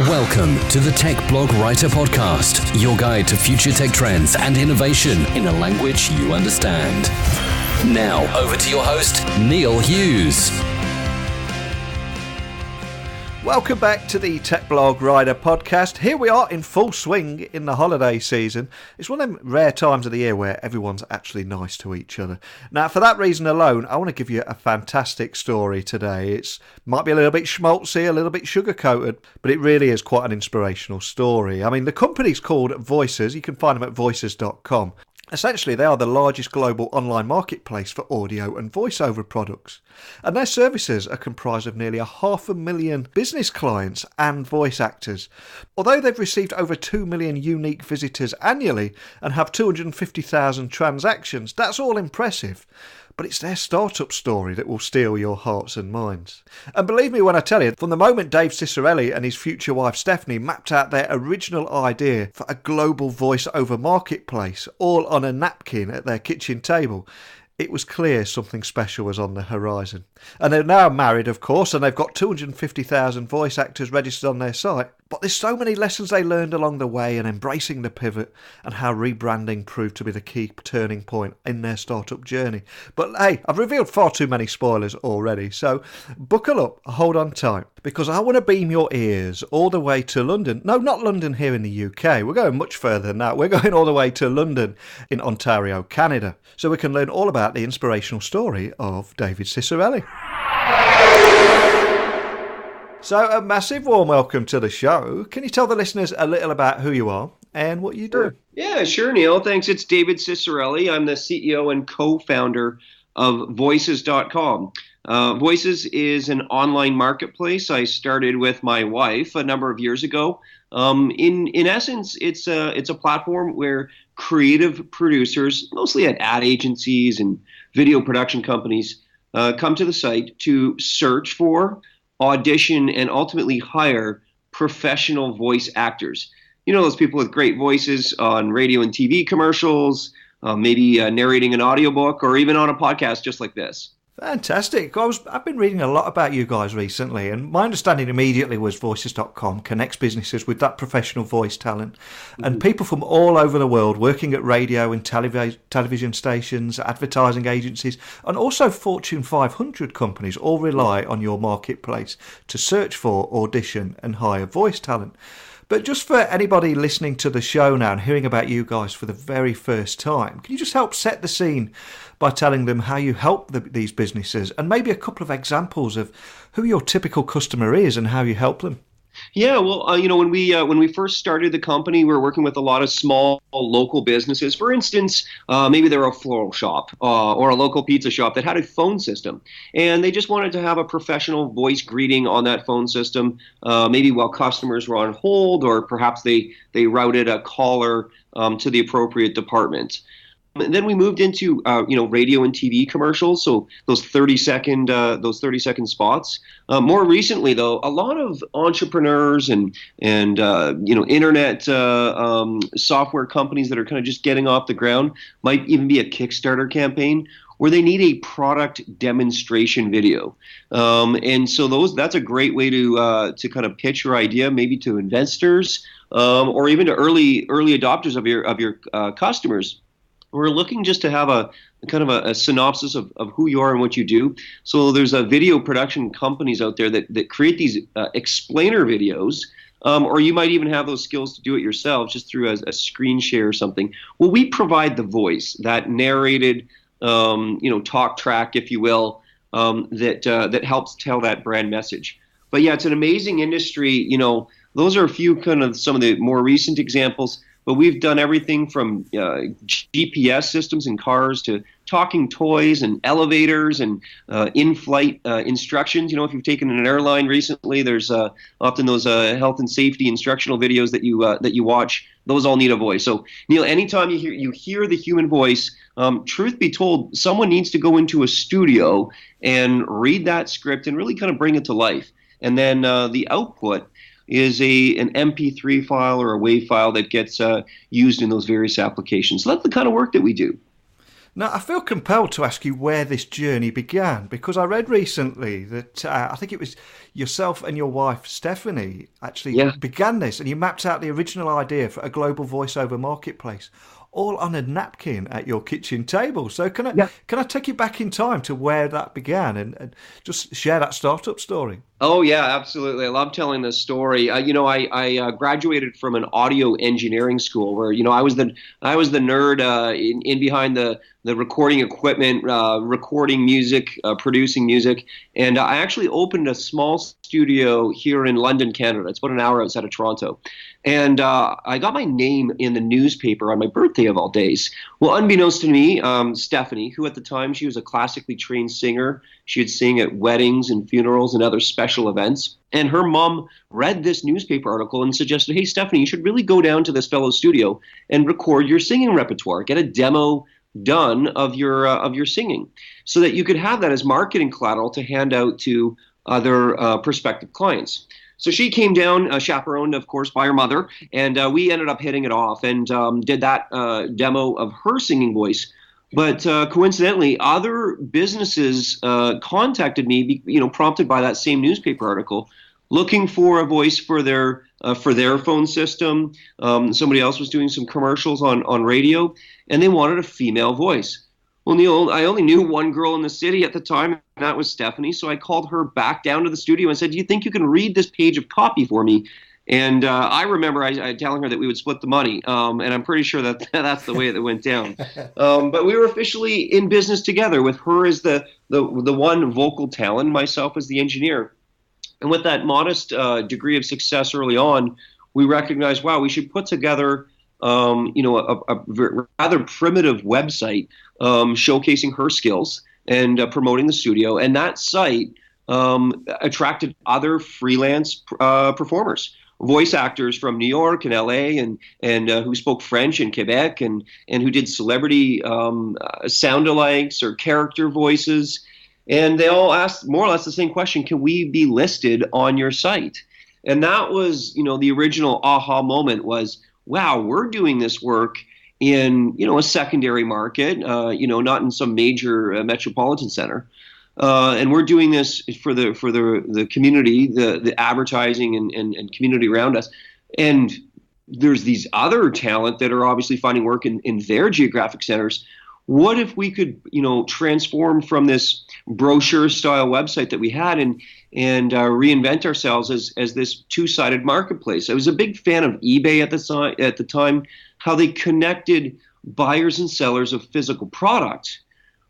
Welcome to the Tech Blog Writer Podcast, your guide to future tech trends and innovation in a language you understand. Now, over to your host, Neil Hughes. Welcome back to the Tech Blog Writer Podcast. Here we are in full swing in the holiday season. It's one of them rare times of the year where everyone's actually nice to each other. Now, for that reason alone, I want to give you a fantastic story today. It might be a little bit schmaltzy, a little bit sugar-coated, but it really is quite an inspirational story. I mean, the company's called Voices. You can find them at Voicescom. Essentially, they are the largest global online marketplace for audio and voiceover products. And their services are comprised of nearly 500,000 business clients and voice actors. Although they've received over 2 million unique visitors annually and have 250,000 transactions, that's all impressive. But it's their startup story that will steal your hearts and minds. And believe me when I tell you, from the moment Dave Ciccarelli and his future wife Stephanie mapped out their original idea for a global voice-over marketplace, all on a napkin at their kitchen table, it was clear something special was on the horizon. And they're now married, of course, and they've got 250,000 voice actors registered on their site. But there's so many lessons they learned along the way and embracing the pivot and how rebranding proved to be the key turning point in their startup journey. But hey, I've revealed far too many spoilers already, so buckle up, hold on tight, because I want to beam your ears all the way to London. No, not London here in the UK. We're going much further than that. We're going all the way to London in Ontario, Canada, so we can learn all about the inspirational story of David Ciccarelli. So a massive warm welcome to the show. Can you tell the listeners a little about who you are and what you do? Yeah, sure, Neil. Thanks. It's David Ciccarelli. I'm the CEO and co-founder of Voices.com. Voices is an online marketplace I started with my wife a number of years ago. In essence, it's a platform where creative producers, mostly at ad agencies and video production companies, come to the site to search for, audition, and ultimately hire professional voice actors. You know, those people with great voices on radio and TV commercials, maybe narrating an audiobook, or even on a podcast just like this. Fantastic. I've been reading a lot about you guys recently, and my understanding immediately was Voices.com connects businesses with that professional voice talent and people from all over the world working at radio and television stations, advertising agencies, and also Fortune 500 companies all rely on your marketplace to search for, audition, and hire voice talent. But just for anybody listening to the show now and hearing about you guys for the very first time, can you just help set the scene by telling them how you help these businesses and maybe a couple of examples of who your typical customer is and how you help them? Yeah, well, when we first started the company, we were working with a lot of small local businesses. For instance, maybe they're a floral shop or a local pizza shop that had a phone system, and they just wanted to have a professional voice greeting on that phone system, maybe while customers were on hold, or perhaps they routed a caller to the appropriate department. And then we moved into radio and TV commercials, so those 30-second spots. More recently, though, a lot of entrepreneurs and internet software companies that are kind of just getting off the ground, might even be a Kickstarter campaign where they need a product demonstration video, and so that's a great way to kind of pitch your idea, maybe to investors or even to early adopters of your customers. We're looking just to have a kind of a synopsis of who you are and what you do. So there's video production companies out there that create these explainer videos, or you might even have those skills to do it yourself just through a screen share or something. Well, we provide the voice, that narrated talk track, if you will, that helps tell that brand message. But yeah, it's an amazing industry. Those are a few kind of some of the more recent examples. But we've done everything from GPS systems in cars to talking toys and elevators and in-flight instructions. If you've taken an airline recently, there's often those health and safety instructional videos that you watch. Those all need a voice. So, Neil, anytime you hear the human voice, truth be told, someone needs to go into a studio and read that script and really kind of bring it to life. And then the output is an MP3 file or a WAV file that gets used in those various applications. So that's the kind of work that we do. Now, I feel compelled to ask you where this journey began, because I read recently that I think it was yourself and your wife, Stephanie, actually began this, and you mapped out the original idea for a global voiceover marketplace, all on a napkin at your kitchen table. So can I take you back in time to where that began and just share that startup story? Oh yeah, absolutely. I love telling this story. I graduated from an audio engineering school where I was the nerd in behind the recording equipment, recording music, producing music, and I actually opened a small studio here in London, Canada. It's about an hour outside of Toronto, and I got my name in the newspaper on my birthday of all days. Well, unbeknownst to me, Stephanie, who at the time she was a classically trained singer, she would sing at weddings and funerals and other special events. And her mom read this newspaper article and suggested, "Hey, Stephanie, you should really go down to this fellow's studio and record your singing repertoire. Get a demo done of your singing, so that you could have that as marketing collateral to hand out to other prospective clients." So she came down, chaperoned, of course, by her mother, and we ended up hitting it off and did that demo of her singing voice. But coincidentally, other businesses contacted me, prompted by that same newspaper article, looking for a voice for their phone system. Somebody else was doing some commercials on radio, and they wanted a female voice. Well, Neil, I only knew one girl in the city at the time, and that was Stephanie. So I called her back down to the studio and said, "Do you think you can read this page of copy for me?" And I remember I telling her that we would split the money, and I'm pretty sure that that's the way that went down. But we were officially in business together, with her as the one vocal talent, myself as the engineer. And with that modest degree of success early on, we recognized, wow, we should put together a rather primitive website showcasing her skills and promoting the studio. And that site attracted other freelance performers, voice actors from New York and LA, and who spoke French in Quebec, and who did celebrity sound-alikes or character voices. And they all asked more or less the same question: can we be listed on your site? And that was, the original aha moment was, wow, we're doing this work in, a secondary market, not in some major metropolitan center. And we're doing this for the community, the advertising and community around us. And there's these other talent that are obviously finding work in their geographic centers. What if we could, transform from this brochure-style website that we had and reinvent ourselves as this two-sided marketplace? I was a big fan of eBay at the time, how they connected buyers and sellers of physical product.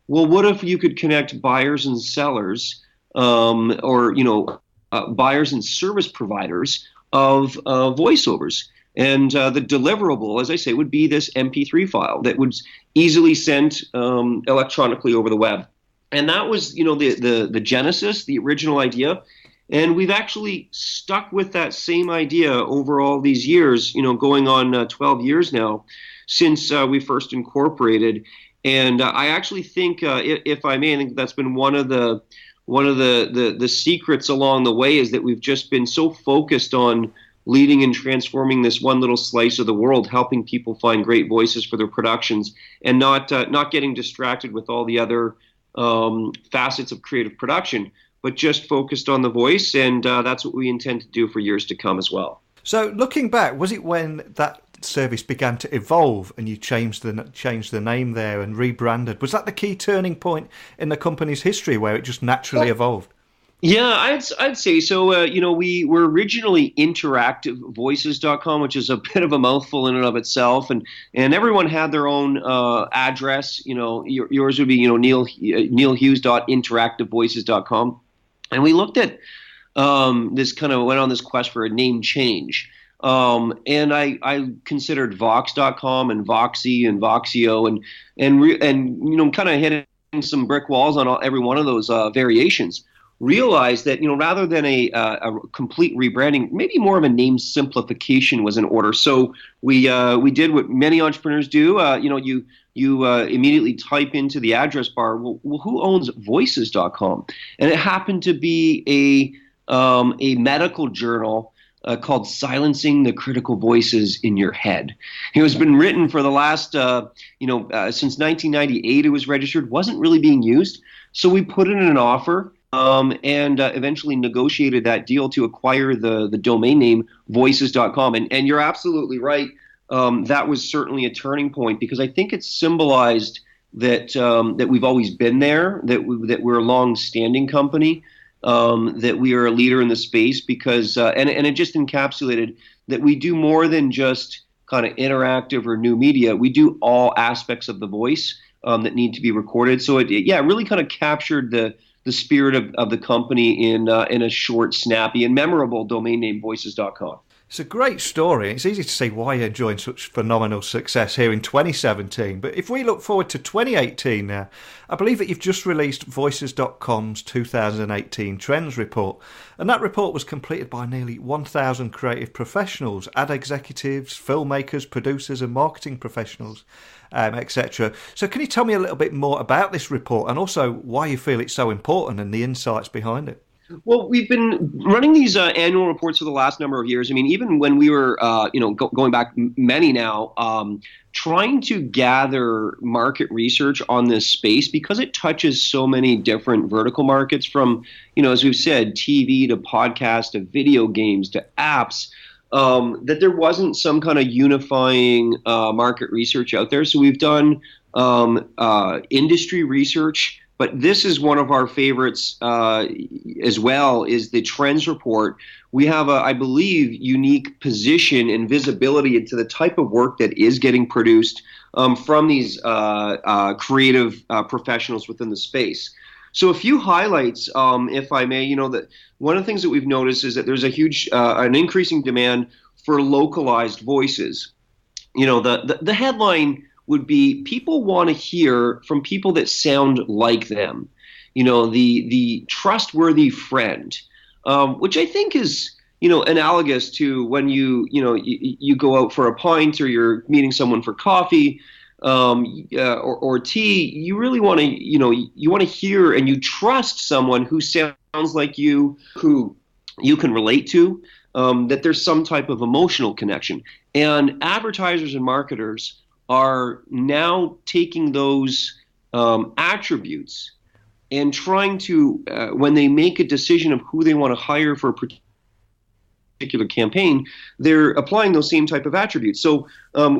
Well, what if you could connect buyers and sellers, buyers and service providers of voiceovers? And the deliverable, as I say, would be this MP3 file that was easily sent electronically over the web. And that was, the genesis, the original idea. And we've actually stuck with that same idea over all these years, going on 12 years now since we first incorporated. And I actually think, if I may, I think that's been one of the secrets along the way, is that we've just been so focused on leading and transforming this one little slice of the world, helping people find great voices for their productions, and not getting distracted with all the other facets of creative production, but just focused on the voice. And that's what we intend to do for years to come as well. So looking back, was it when that service began to evolve and you changed the name there and rebranded? Was that the key turning point in the company's history where it just naturally evolved? Yeah, I'd say so. We were originally interactivevoices.com, which is a bit of a mouthful in and of itself, and everyone had their own address. Yours would be neilhughes.interactivevoices.com, and we looked at this, kind of went on this quest for a name change. And I considered Vox.com and Voxy and Voxio and kind of hitting some brick walls on every one of those variations. Realized that, rather than a complete rebranding, maybe more of a name simplification was in order. So we did what many entrepreneurs do. You immediately type into the address bar, well, who owns Voices.com? And it happened to be a medical journal called Silencing the Critical Voices in Your Head. It has been written for the last, since 1998 it was registered, wasn't really being used. So we put in an offer and eventually negotiated that deal to acquire the domain name Voices.com. And you're absolutely right. That was certainly a turning point, because I think it symbolized that we've always been there, that we're a long-standing company, that we are a leader in the space, because and it just encapsulated that we do more than just kind of interactive or new media. We do all aspects of the voice that need to be recorded. So it really kind of captured the spirit of the company in a short, snappy, and memorable domain name, Voices.com. It's a great story. It's easy to see why you're enjoying such phenomenal success here in 2017. But if we look forward to 2018 now, I believe that you've just released Voices.com's 2018 Trends Report. And that report was completed by nearly 1,000 creative professionals, ad executives, filmmakers, producers and marketing professionals, etc. So can you tell me a little bit more about this report and also why you feel it's so important and the insights behind it? Well, we've been running these annual reports for the last number of years. I mean, even when we were, going back many now, trying to gather market research on this space, because it touches so many different vertical markets, from, as we've said, TV to podcast to video games to apps, that there wasn't some kind of unifying market research out there. So we've done industry research. But this is one of our favorites as well, is the Trends Report. We have I believe, unique position and visibility into the type of work that is getting produced from these creative professionals within the space. So a few highlights, if I may. That one of the things that we've noticed is that there's a huge, an increasing demand for localized voices. The headline would be, people want to hear from people that sound like them, the trustworthy friend, which I think is, analogous to when you go out for a pint, or you're meeting someone for coffee, or tea. You really want to, you want to hear and you trust someone who sounds like you, who you can relate to, that there's some type of emotional connection. And advertisers and marketers are now taking those attributes and trying to, when they make a decision of who they want to hire for a particular campaign, they're applying those same type of attributes. So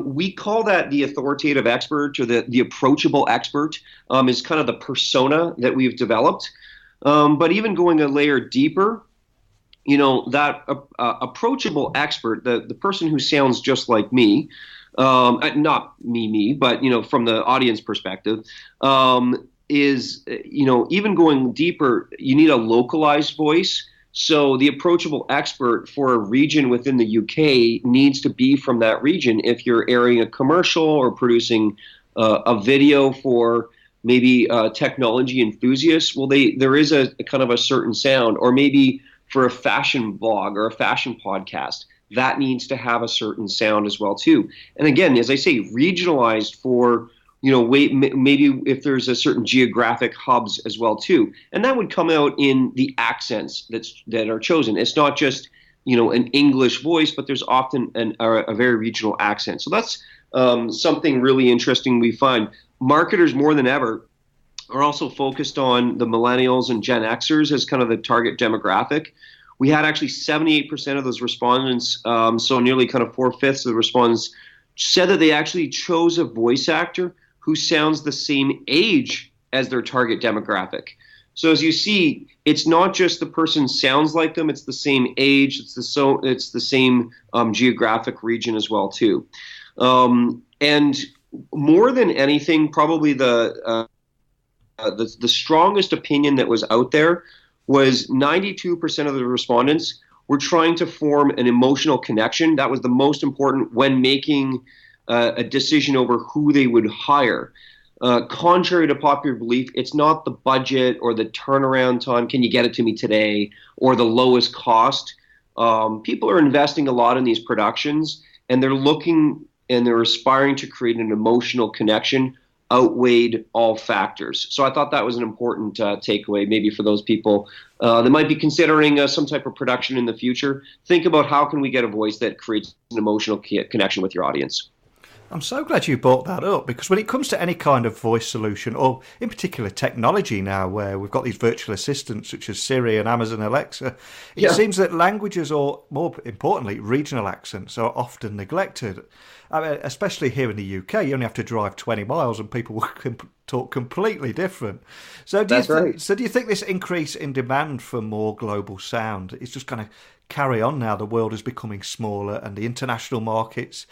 we call that the authoritative expert, or the approachable expert, is kind of the persona that we've developed. But even going a layer deeper, that approachable expert, the person who sounds just like me, not me, but from the audience perspective, is even going deeper, you need a localized voice. So the approachable expert for a region within the UK needs to be from that region. If you're airing a commercial or producing a video for maybe technology enthusiasts, well, there is a kind of a certain sound. Or maybe for a fashion blog or a fashion podcast, that needs to have a certain sound as well too. And again, as I say, regionalized for, maybe if there's a certain geographic hubs as well too. And that would come out in the accents that are chosen. It's not just, an English voice, but there's often a very regional accent. So that's something really interesting we find. Marketers more than ever are also focused on the millennials and Gen Xers as kind of the target demographic. We had actually 78% of those respondents, so nearly kind of 4/5 of the respondents, said that they actually chose a voice actor who sounds the same age as their target demographic. So as you see, it's not just the person sounds like them; it's the same age, it's the same geographic region as well too. And more than anything, probably the strongest opinion that was out there was 92% of the respondents were trying to form an emotional connection. That was the most important when making a decision over who they would hire. Contrary to popular belief, it's not the budget or the turnaround time, can you get it to me today, or the lowest cost. People are investing a lot in these productions, and they're looking and they're aspiring to create an emotional connection outweighed all factors. So I thought that was an important takeaway, maybe for those people that might be considering some type of production in the future. Think about how can we get a voice that creates an emotional connection with your audience. I'm so glad you brought that up, because when it comes to any kind of voice solution, or in particular technology now, where we've got these virtual assistants such as Siri and Amazon Alexa, it seems that languages, or more importantly, regional accents, are often neglected. I mean, especially here in the UK, you only have to drive 20 miles and people can talk completely different. So do you think this increase in demand for more global sound is just going to carry on now? The world is becoming smaller and the international markets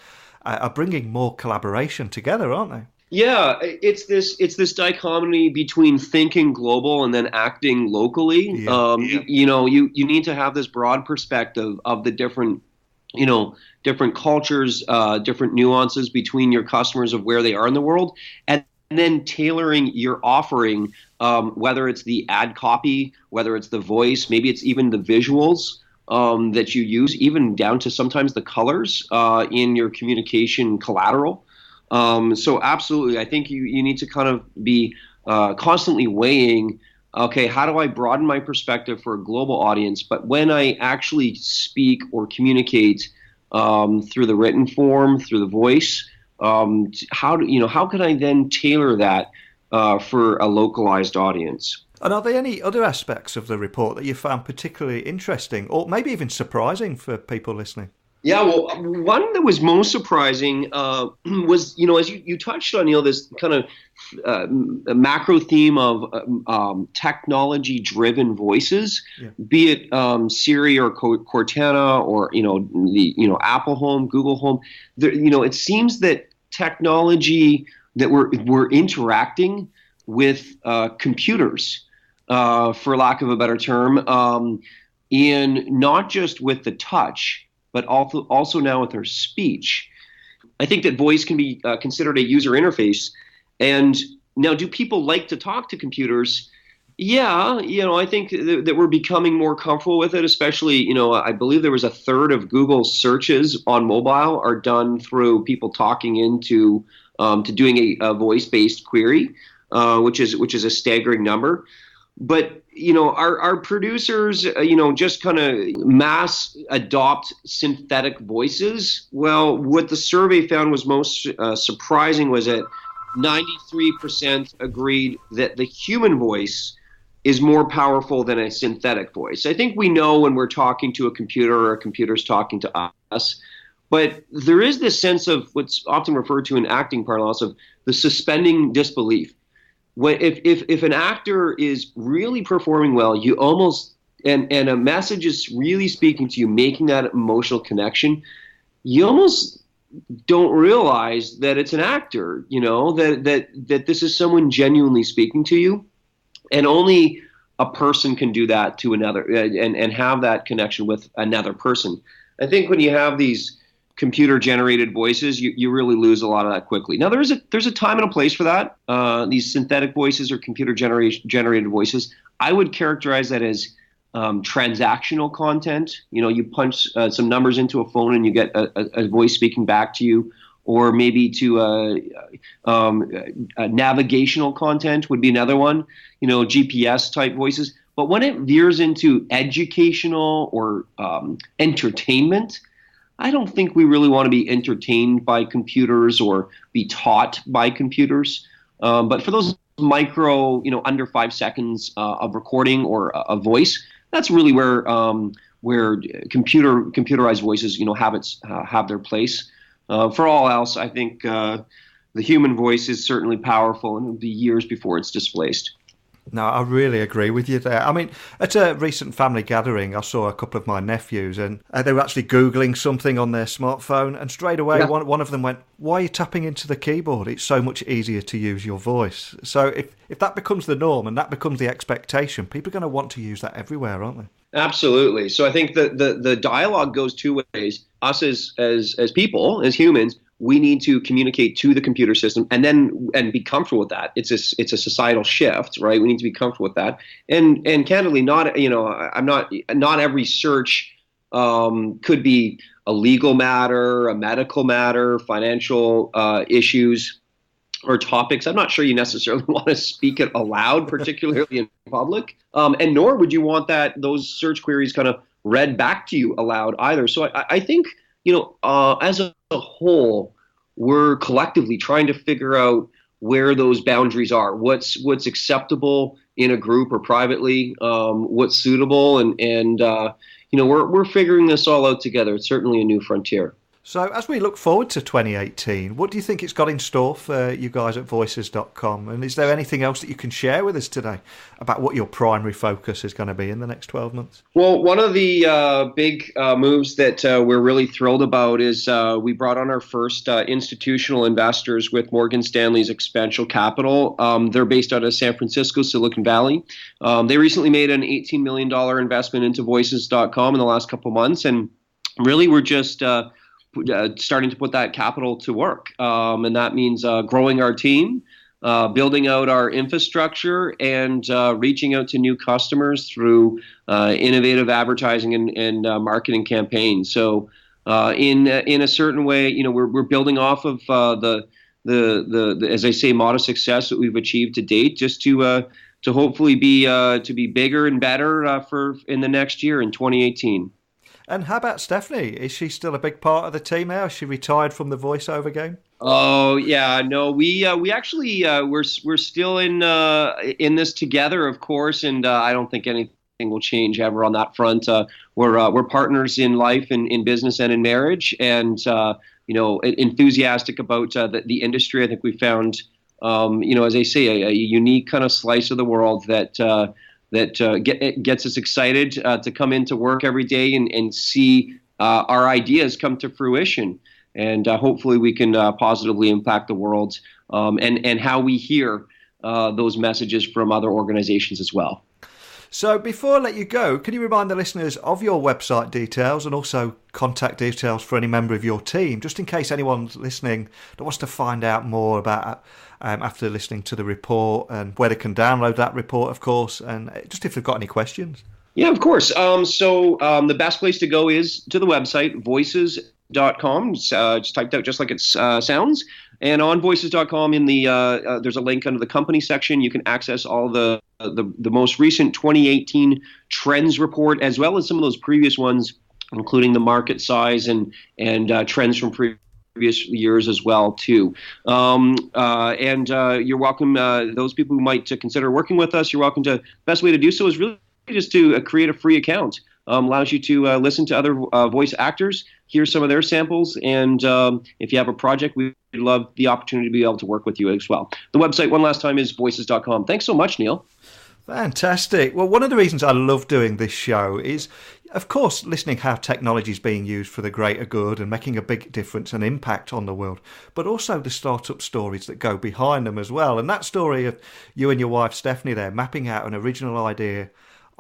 are bringing more collaboration together, aren't they? Yeah, it's this dichotomy between thinking global and then acting locally. You need to have this broad perspective of the different cultures, different nuances between your customers of where they are in the world, and then tailoring your offering, whether it's the ad copy, whether it's the voice, maybe it's even the visuals that you use, even down to sometimes the colors in your communication collateral. So absolutely, I think you need to kind of be constantly weighing, okay, how do I broaden my perspective for a global audience? But when I actually speak or communicate through the written form, through the voice, how can I then tailor that for a localized audience? And are there any other aspects of the report that you found particularly interesting, or maybe even surprising for people listening? Yeah, well, one that was most surprising was, as you touched on, this kind of macro theme of technology-driven voices, be it Siri or Cortana or the Apple Home, Google Home. It seems that technology that we're interacting with computers, for lack of a better term, in not just with the touch, but also now with our speech. I think that voice can be considered a user interface. And now, do people like to talk to computers? Yeah, I think that we're becoming more comfortable with it, especially, I believe there was a third of Google's searches on mobile are done through people talking into to doing a voice-based query, which is a staggering number. But, our producers, just kind of mass adopt synthetic voices. Well, what the survey found was most surprising was that 93% agreed that the human voice is more powerful than a synthetic voice. I think we know when we're talking to a computer or a computer's talking to us, but there is this sense of what's often referred to in acting parlance of the suspending disbelief. If an actor is really performing well, you almost and a message is really speaking to you, making that emotional connection, you almost don't realize that it's an actor, that this is someone genuinely speaking to you, and only a person can do that to another and have that connection with another person. I think when you have these computer-generated voices, you really lose a lot of that quickly. Now, there's a time and a place for that. These synthetic voices or computer-generated voices, I would characterize that as transactional content. You punch some numbers into a phone and you get a voice speaking back to you, or maybe to navigational content would be another one. GPS-type voices. But when it veers into educational or entertainment, I don't think we really want to be entertained by computers or be taught by computers. But for those micro, under 5 seconds of recording or a voice, that's really where computerized voices, have their place. For all else, I think the human voice is certainly powerful, and it'll be years before it's displaced. No, I really agree with you there. I mean, at a recent family gathering, I saw a couple of my nephews and they were actually Googling something on their smartphone, and straight away one of them went, "Why are you tapping into the keyboard? It's so much easier to use your voice." So if that becomes the norm and that becomes the expectation, people are going to want to use that everywhere, aren't they? Absolutely. So I think the dialogue goes two ways. Us as people, as humans, we need to communicate to the computer system and be comfortable with that. It's a societal shift, right? We need to be comfortable with that. And candidly, not every search could be a legal matter, a medical matter, financial issues. or topics, I'm not sure you necessarily want to speak it aloud, particularly in public, and nor would you want those search queries kind of read back to you aloud either. So I think, as a whole, we're collectively trying to figure out where those boundaries are. What's acceptable in a group or privately, what's suitable, and we're figuring this all out together. It's certainly a new frontier. So as we look forward to 2018, what do you think it's got in store for you guys at Voices.com? And is there anything else that you can share with us today about what your primary focus is going to be in the next 12 months? Well, one of the big moves that we're really thrilled about is we brought on our first institutional investors with Morgan Stanley's Exponential Capital. They're based out of San Francisco, Silicon Valley. They recently made an $18 million investment into Voices.com in the last couple of months. And really, we're just starting to put that capital to work. And that means growing our team, building out our infrastructure, and reaching out to new customers through innovative advertising and marketing campaigns. So in a certain way, we're building off of the as I say, modest success that we've achieved to date, just to hopefully be bigger and better for in the next year in 2018. And how about Stephanie? Is she still a big part of the team now? Is she retired from the voiceover game? Oh yeah, no, we actually we're still in this together, of course, and I don't think anything will change ever on that front. We're partners in life, in business, and in marriage, and enthusiastic about the industry. I think we found, as I say, a unique kind of slice of the world that gets us excited to come into work every day and see our ideas come to fruition. And hopefully we can positively impact the world and how we hear those messages from other organizations as well. So before I let you go, can you remind the listeners of your website details and also contact details for any member of your team, just in case anyone's listening that wants to find out more about after listening to the report, and where they can download that report, of course, and just if they've got any questions. Yeah, of course. So the best place to go is to the website, voices.com. Just typed out just like it sounds. And on voices.com, in the there's a link under the company section. You can access all the most recent 2018 trends report, as well as some of those previous ones, including the market size and trends from previous years as well too. And you're welcome. Those people who might consider working with us, you're welcome to. Best way to do so is really just to create a free account. Allows you to listen to other voice actors, hear some of their samples, and if you have a project, we'd love the opportunity to be able to work with you as well. The website, one last time, is voices.com. Thanks so much, Neil. Fantastic. Well, one of the reasons I love doing this show is, of course, listening how technology is being used for the greater good and making a big difference and impact on the world, but also the startup stories that go behind them as well. And that story of you and your wife, Stephanie, there, mapping out an original idea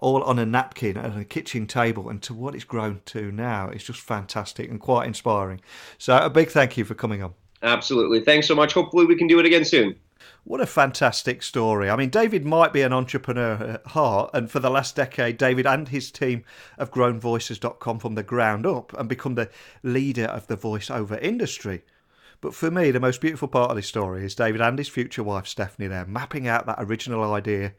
all on a napkin at a kitchen table, and to what it's grown to now, is just fantastic and quite inspiring. So a big thank you for coming on. Absolutely. Thanks so much. Hopefully we can do it again soon. What a fantastic story. I mean, David might be an entrepreneur at heart, and for the last decade, David and his team have grown Voices.com from the ground up and become the leader of the voiceover industry. But for me, the most beautiful part of this story is David and his future wife, Stephanie, there, mapping out that original idea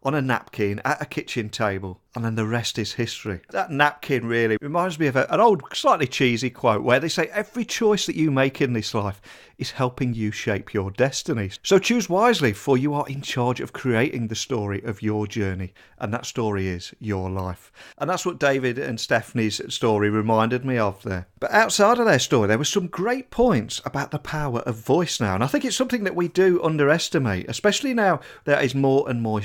on a napkin at a kitchen table, and then the rest is history. That napkin really reminds me of an old, slightly cheesy quote where they say every choice that you make in this life is helping you shape your destiny. So choose wisely, for you are in charge of creating the story of your journey, and that story is your life. And that's what David and Stephanie's story reminded me of there. But outside of their story, there were some great points about the power of voice now, and I think it's something that we do underestimate, especially now there is more and more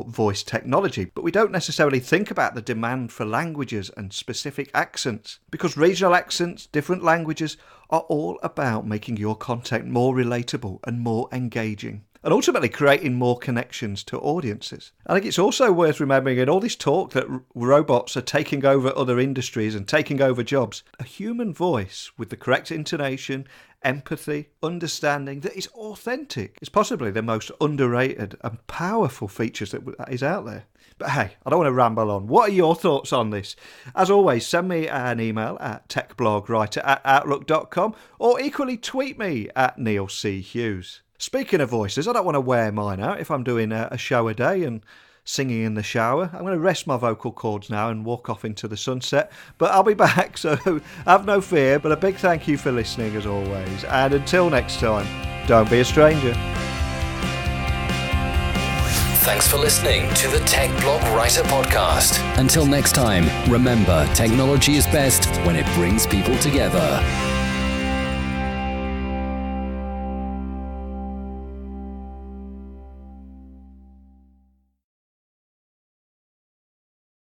voice technology, but we don't necessarily think about the demand for languages and specific accents, because regional accents, different languages, are all about making your content more relatable and more engaging. and ultimately creating more connections to audiences. I think it's also worth remembering in all this talk that robots are taking over other industries and taking over jobs, a human voice with the correct intonation, empathy, understanding that is authentic is possibly the most underrated and powerful features that is out there. But hey, I don't want to ramble on. What are your thoughts on this? As always, send me an email at techblogwriter@outlook.com or equally tweet me at Neil C. Hughes. Speaking of voices, I don't want to wear mine out if I'm doing a show a day and singing in the shower. I'm going to rest my vocal cords now and walk off into the sunset. But I'll be back, so have no fear. But a big thank you for listening as always. And until next time, don't be a stranger. Thanks for listening to the Tech Blog Writer Podcast. Until next time, remember, technology is best when it brings people together.